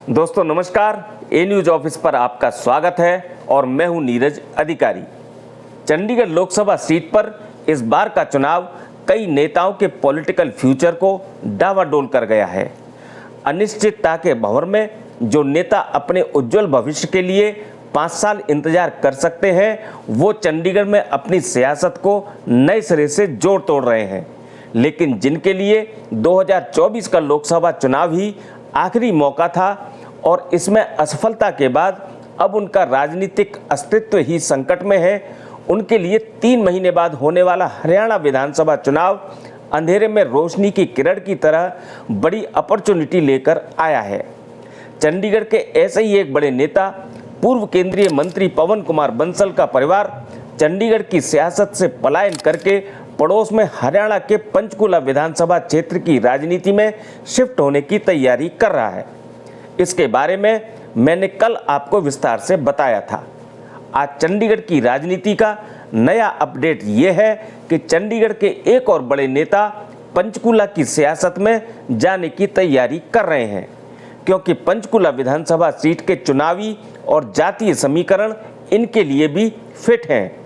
दोस्तों नमस्कार, ए news office पर आपका स्वागत है और मैं हूं नीरज अधिकारी। चंडीगढ़ लोकसभा सीट पर इस बार का चुनाव कई नेताओं के पॉलिटिकल फ्यूचर को डावाडोल कर गया है। अनिश्चितता के भंवर में जो नेता अपने उज्जवल भविष्य के लिए 5 साल इंतजार कर सकते हैं, वो चंडीगढ़ में अपनी सियासत को नए सिरे से जोड़ तोड़ रहे हैं। लेकिन जिनके लिए 2024 का लोकसभा चुनाव ही आखिरी मौका था और इसमें असफलता के बाद अब उनका राजनीतिक अस्तित्व ही संकट में है, उनके लिए 3 महीने बाद होने वाला हरियाणा विधानसभा चुनाव अंधेरे में रोशनी की किरण की तरह बड़ी अपॉर्चुनिटी लेकर आया है। चंडीगढ़ के ऐसे ही एक बड़े नेता, पूर्व केंद्रीय मंत्री पवन कुमार बंसल का परिवार चंडीगढ़ की सियासत से पलायन करके पड़ोस में हरियाणा के पंचकुला विधानसभा क्षेत्र की राजनीति में शिफ्ट होने की तैयारी कर रहा है। इसके बारे में मैंने कल आपको विस्तार से बताया था। आज चंडीगढ़ की राजनीति का नया अपडेट ये है कि चंडीगढ़ के एक और बड़े नेता पंचकुला की सियासत में जाने की तैयारी कर रहे हैं, क्योंकि पंचकुला विधानसभा सीट के चुनावी और जातीय समीकरण इनके लिए भी फिट हैं।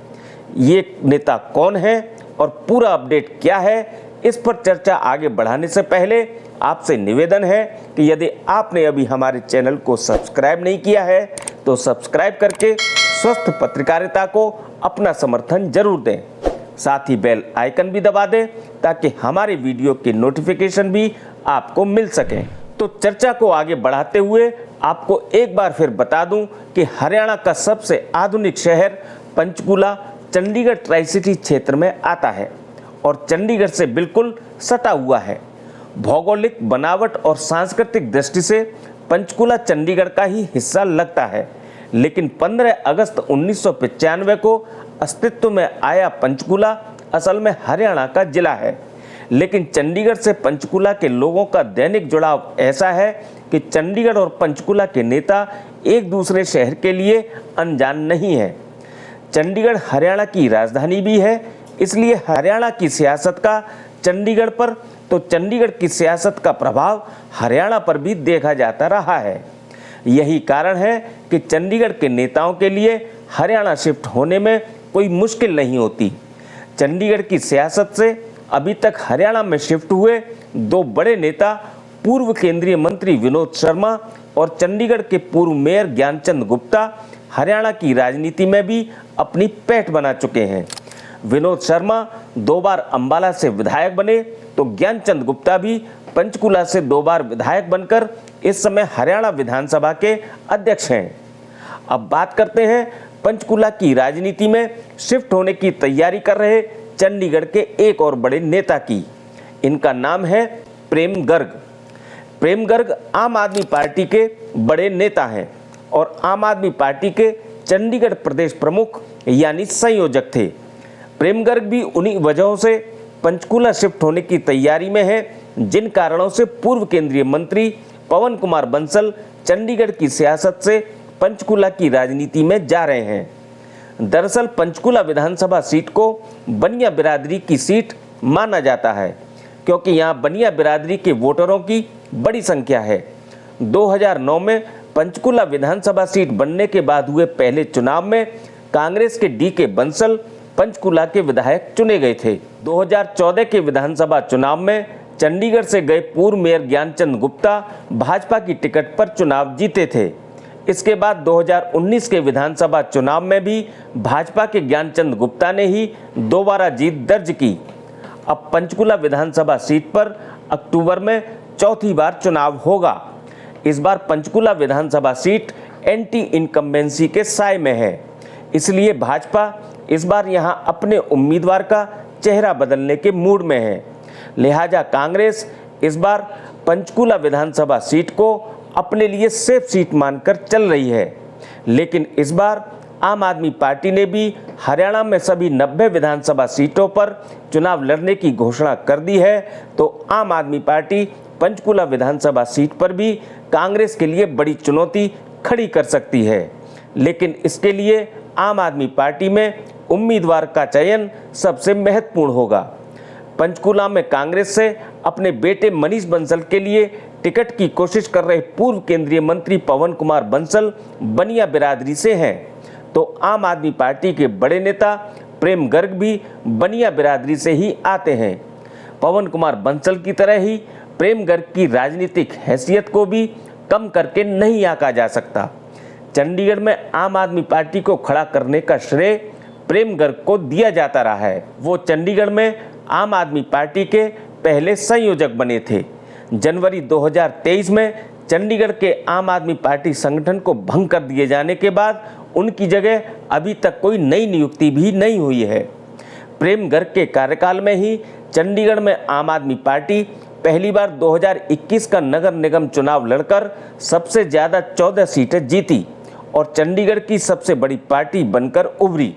ये नेता कौन है और पूरा अपडेट क्या है, इस पर चर्चा आगे बढ़ाने से पहले आपसे निवेदन है कि यदि आपने अभी हमारे चैनल को सब्सक्राइब नहीं किया है तो सब्सक्राइब करके स्वस्थ पत्रकारिता को अपना समर्थन जरूर दें। साथ ही बेल आइकन भी दबा दें ताकि हमारे वीडियो के नोटिफिकेशन भी आपको मिल सकें। तो चर्चा को आगे बढ़ाते हुए आपको एक बार फिर बता दूं कि हरियाणा का सबसे आधुनिक शहर पंचकुला चंडीगढ़ ट्राई सिटी क्षेत्र में आता है और चंडीगढ़ से बिल्कुल सटा हुआ है। भौगोलिक बनावट और सांस्कृतिक दृष्टि से पंचकुला चंडीगढ़ का ही हिस्सा लगता है, लेकिन 15 अगस्त 1995 को अस्तित्व में आया पंचकुला असल में हरियाणा का जिला है। लेकिन चंडीगढ़ से पंचकुला के लोगों का दैनिक जुड़ाव ऐसा है कि चंडीगढ़ और पंचकुला के नेता एक दूसरे शहर के लिए अनजान नहीं है। चंडीगढ़ हरियाणा की राजधानी भी है, इसलिए हरियाणा की सियासत का चंडीगढ़ पर तो चंडीगढ़ की सियासत का प्रभाव हरियाणा पर भी देखा जाता रहा है। यही कारण है कि चंडीगढ़ के नेताओं के लिए हरियाणा शिफ्ट होने में कोई मुश्किल नहीं होती। चंडीगढ़ की सियासत से अभी तक हरियाणा में शिफ्ट हुए 2 बड़े नेता पूर्व केंद्रीय मंत्री विनोद शर्मा और चंडीगढ़ के पूर्व मेयर ज्ञानचंद गुप्ता हरियाणा की राजनीति में भी अपनी पैठ बना चुके हैं। विनोद शर्मा 2 बार अंबाला से विधायक बने तो ज्ञानचंद गुप्ता भी पंचकुला से 2 बार विधायक बनकर इस समय हरियाणा विधानसभा के अध्यक्ष हैं। अब बात करते हैं पंचकुला की राजनीति में शिफ्ट होने की तैयारी कर रहे चंडीगढ़ के एक और बड़े नेता की। इनका नाम है प्रेम गर्ग। प्रेम गर्ग आम आदमी पार्टी के बड़े नेता हैं और आम आदमी पार्टी के चंडीगढ़ प्रदेश प्रमुख यानी संयोजक थे। प्रेम गर्ग भी उन्हीं वजहों से पंचकुला शिफ्ट होने की तैयारी में है जिन कारणों से पूर्व केंद्रीय मंत्री पवन कुमार बंसल चंडीगढ़ की सियासत से पंचकुला की राजनीति में जा रहे हैं। दरअसल पंचकुला विधानसभा सीट को बनिया बिरादरी की सीट माना जाता है, क्योंकि यहाँ बनिया बिरादरी के वोटरों की बड़ी संख्या है। 2009 में पंचकुला विधानसभा सीट बनने के बाद हुए पहले चुनाव में कांग्रेस के डी.के. बंसल पंचकुला के विधायक चुने गए थे। 2014 के विधानसभा चुनाव में चंडीगढ़ से गए पूर्व मेयर ज्ञानचंद गुप्ता भाजपा की टिकट पर चुनाव जीते थे। इसके बाद 2019 के विधानसभा चुनाव में भी भाजपा के ज्ञानचंद गुप्ता ने ही दोबारा जीत दर्ज की। अब पंचकुला विधानसभा सीट पर अक्टूबर में चौथी बार चुनाव होगा। इस बार पंचकुला विधानसभा सीट एंटी इनकम्बेंसी के साए में है, इसलिए भाजपा इस बार यहां अपने उम्मीदवार का चेहरा बदलने के मूड में है। लिहाजा कांग्रेस इस बार पंचकुला विधानसभा सीट को अपने लिए सेफ सीट मानकर चल रही है। लेकिन इस बार आम आदमी पार्टी ने भी हरियाणा में सभी 90 विधानसभा सीटों पर चुनाव लड़ने की घोषणा कर दी है, तो आम आदमी पार्टी पंचकुला विधानसभा सीट पर भी कांग्रेस के लिए बड़ी चुनौती खड़ी कर सकती है। लेकिन इसके लिए आम आदमी पार्टी में उम्मीदवार का चयन सबसे महत्वपूर्ण होगा। पंचकुला में कांग्रेस से अपने बेटे मनीष बंसल के लिए टिकट की कोशिश कर रहे पूर्व केंद्रीय मंत्री पवन कुमार बंसल बनिया बिरादरी से हैं, तो आम आदमी पार्टी के बड़े नेता प्रेम गर्ग भी बनिया बिरादरी से ही आते हैं। पवन कुमार बंसल की तरह ही प्रेम गर्ग की राजनीतिक हैसियत को भी कम करके नहीं आंका जा सकता। चंडीगढ़ में आम आदमी पार्टी को खड़ा करने का श्रेय प्रेम गर्ग को दिया जाता रहा है। वो चंडीगढ़ में आम आदमी पार्टी के पहले संयोजक बने थे। जनवरी 2023 में चंडीगढ़ के आम आदमी पार्टी संगठन को भंग कर दिए जाने के बाद उनकी जगह अभी तक कोई नई नियुक्ति भी नहीं हुई है। प्रेम गर्ग के कार्यकाल में ही चंडीगढ़ में आम आदमी पार्टी पहली बार 2021 का नगर निगम चुनाव लड़कर सबसे ज़्यादा 14 सीटें जीती और चंडीगढ़ की सबसे बड़ी पार्टी बनकर उभरी।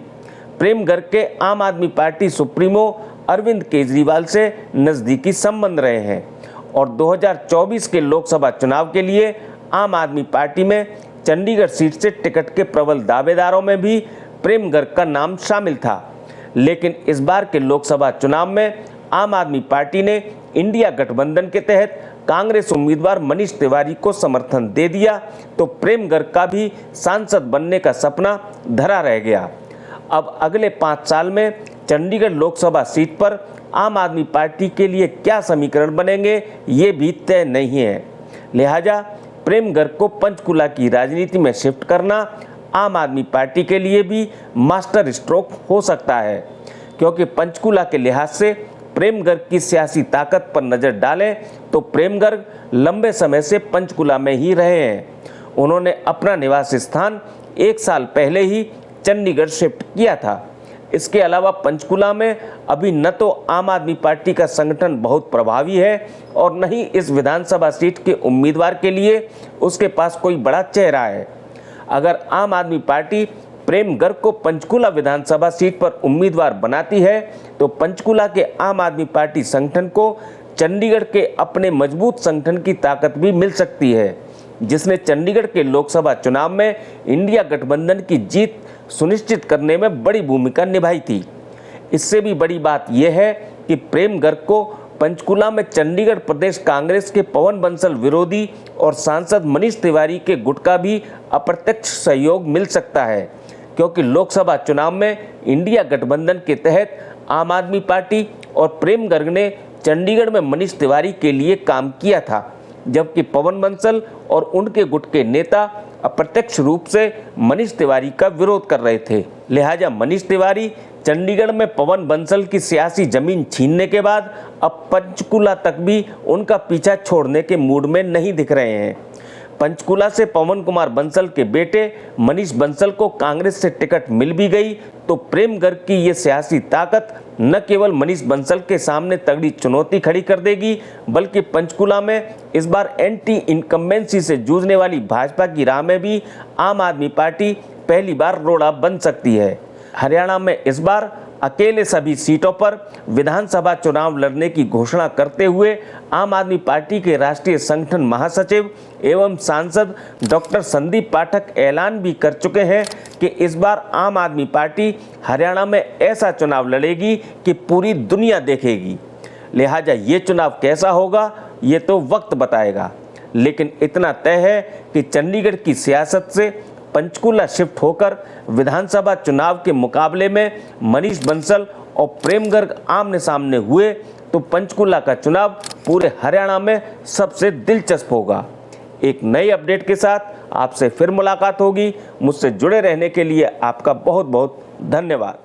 प्रेम गर्ग के आम आदमी पार्टी सुप्रीमो अरविंद केजरीवाल से नज़दीकी संबंध रहे हैं और 2024 के लोकसभा चुनाव के लिए आम आदमी पार्टी में चंडीगढ़ सीट से टिकट के प्रबल दावेदारों में भी प्रेम गर्ग का नाम शामिल था। लेकिन इस बार के लोकसभा चुनाव में आम आदमी पार्टी ने इंडिया गठबंधन के तहत कांग्रेस उम्मीदवार मनीष तिवारी को समर्थन दे दिया, तो प्रेम गर्ग का भी सांसद बनने का सपना धरा रह गया। अब अगले 5 साल में चंडीगढ़ लोकसभा सीट पर आम आदमी पार्टी के लिए क्या समीकरण बनेंगे ये भी तय नहीं है। लिहाजा प्रेम गर्ग को पंचकुला की राजनीति में शिफ्ट करना आम आदमी पार्टी के लिए भी मास्टर स्ट्रोक हो सकता है, क्योंकि पंचकुला के लिहाज से प्रेम गर्ग की सियासी ताकत पर नज़र डालें तो प्रेम गर्ग लंबे समय से पंचकुला में ही रहे हैं। उन्होंने अपना निवास स्थान 1 साल पहले ही चंडीगढ़ शिफ्ट किया था। इसके अलावा पंचकुला में अभी न तो आम आदमी पार्टी का संगठन बहुत प्रभावी है और न ही इस विधानसभा सीट के उम्मीदवार के लिए उसके पास कोई बड़ा चेहरा है। अगर आम आदमी पार्टी प्रेम गर्ग को पंचकुला विधानसभा सीट पर उम्मीदवार बनाती है तो पंचकुला के आम आदमी पार्टी संगठन को चंडीगढ़ के अपने मजबूत संगठन की ताकत भी मिल सकती है, जिसने चंडीगढ़ के लोकसभा चुनाव में इंडिया गठबंधन की जीत सुनिश्चित करने में बड़ी भूमिका निभाई थी। इससे भी बड़ी बात यह है कि प्रेम गर्ग को पंचकुला में चंडीगढ़ प्रदेश कांग्रेस के पवन बंसल विरोधी और सांसद मनीष तिवारी के गुट का भी अप्रत्यक्ष सहयोग मिल सकता है, क्योंकि लोकसभा चुनाव में इंडिया गठबंधन के तहत आम आदमी पार्टी और प्रेम गर्ग ने चंडीगढ़ में मनीष तिवारी के लिए काम किया था, जबकि पवन बंसल और उनके गुट के नेता अप्रत्यक्ष रूप से मनीष तिवारी का विरोध कर रहे थे। लिहाजा मनीष तिवारी चंडीगढ़ में पवन बंसल की सियासी जमीन छीनने के बाद अब पंचकुला तक भी उनका पीछा छोड़ने के मूड में नहीं दिख रहे हैं। पंचकुला से पवन कुमार बंसल के बेटे मनीष बंसल को कांग्रेस से टिकट मिल भी गई तो प्रेम गर्ग की ये सियासी ताकत न केवल मनीष बंसल के सामने तगड़ी चुनौती खड़ी कर देगी, बल्कि पंचकुला में इस बार एंटी इनकम्बेंसी से जूझने वाली भाजपा की राह में भी आम आदमी पार्टी पहली बार रोड़ा बन सकती है। हरियाणा में इस बार अकेले सभी सीटों पर विधानसभा चुनाव लड़ने की घोषणा करते हुए आम आदमी पार्टी के राष्ट्रीय संगठन महासचिव एवं सांसद डॉक्टर संदीप पाठक ऐलान भी कर चुके हैं कि इस बार आम आदमी पार्टी हरियाणा में ऐसा चुनाव लड़ेगी कि पूरी दुनिया देखेगी। लिहाजा ये चुनाव कैसा होगा ये तो वक्त बताएगा, लेकिन इतना तय है कि चंडीगढ़ की सियासत से पंचकुला शिफ्ट होकर विधानसभा चुनाव के मुकाबले में मनीष बंसल और प्रेम गर्ग आमने सामने हुए तो पंचकुला का चुनाव पूरे हरियाणा में सबसे दिलचस्प होगा। एक नई अपडेट के साथ आपसे फिर मुलाकात होगी। मुझसे जुड़े रहने के लिए आपका बहुत बहुत धन्यवाद।